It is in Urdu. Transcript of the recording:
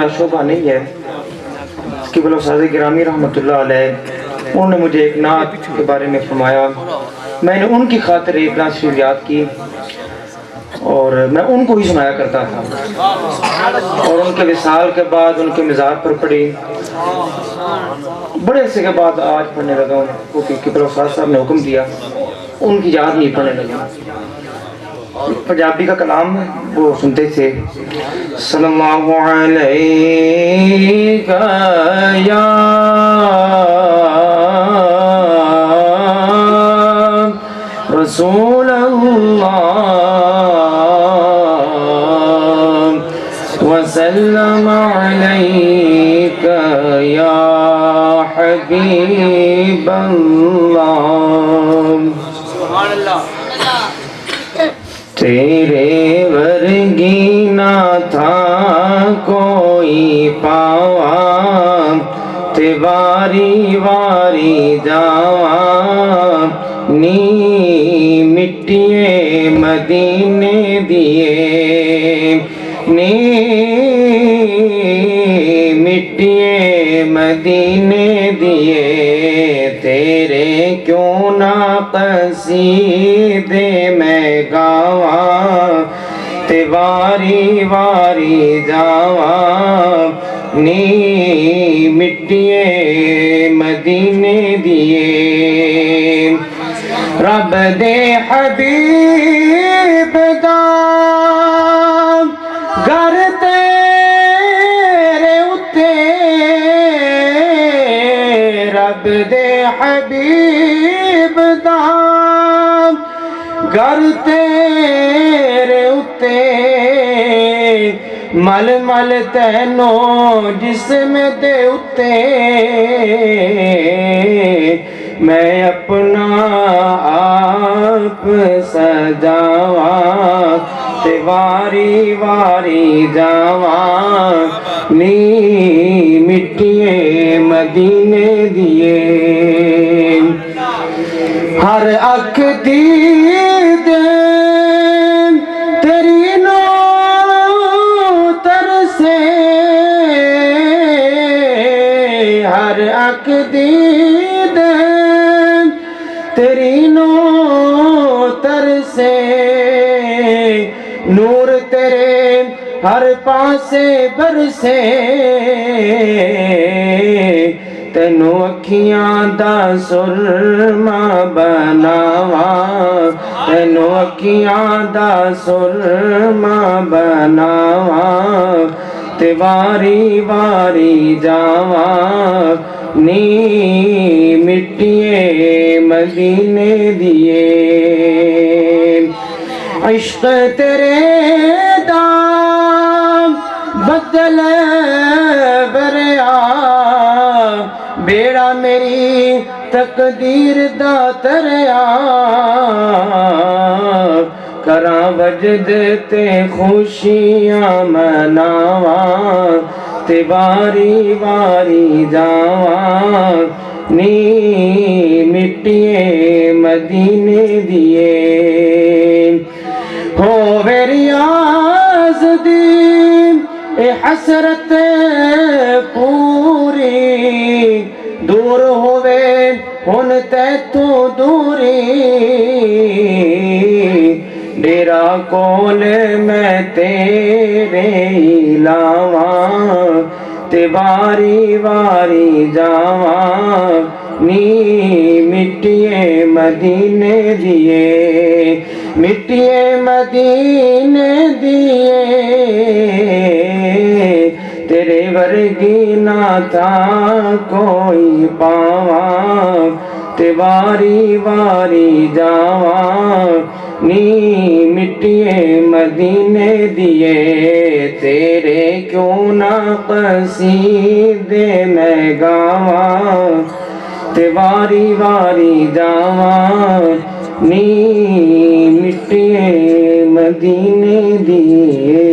میرا شعبہ نہیں ہے. قبلہ استاد گرامی رحمۃ اللہ علیہ انہوں نے مجھے ایک نعت کے بارے میں فرمایا. میں نے ان کی خاطر ایک نعت شریف یاد کی اور میں ان کو ہی سنایا کرتا تھا. اور ان کے وصال کے بعد ان کے مزار پر پڑھی. بڑے عرصے کے بعد آج پڑھنے لگا ہوں کیونکہ قبلہ استاد صاحب نے حکم دیا. ان کی یاد نہیں پڑھنے لگا. پنجابی کا کلام وہ سنتے تھے. صلی اللہ علیہ یا رسول اللہ وسلم علیک یا حبیب اللہ. سبحان اللہ. تیرے ورگی نہ تھا کوئی پاوا تے واری واری جاواں نی مٹیے مدینے دیے نی مٹیے مدینے دیے. تیرے کیوں نہ قصیدے میں گاواں تے واری واری جاواں نی مٹیے مدینے دیے. رب دے حبیب دا گھر تیرے اتے رب دے حبیب دا گھر تیرے اتے مل مل تینوں جسم دے اتے میں اپنا آپ سجاواں تے واری واری جاواں نی مٹیے مدینے دیے. ہر اکھ دید تیری نو ترسے ہر اکھ دید تیری نو ترسے نور تیرے ہر پاسے برسے تینوں اکھیاں دا سرما بناواں تینوں اکھیاں دا سرما بناواں تے واری واری جاواں نی مٹیے مدینے دیے. عشق تیرے دا بدل بریا بیڑا میری تقدیر دا تریا کراں وجد تے خوشیاں مناواں تے واری واری جاواں نی مٹیے مدینے دیے. ہووے ریاض دی اے حسرت پوری دور ہووے ہن تے تو دوری ڈیرا کول میں تیرے لاواں تے واری واری جاواں نی مٹیے مدینے دیے مٹیے مدینے دیے. تیرے ورگی نہ تھا کوئی پاواں تے واری واری جاواں نی مٹیے مدینے دیے. تیرے کیوں نہ قصیدے میں گاواں تے واری واری جاواں نی مٹیے مدینے دیے.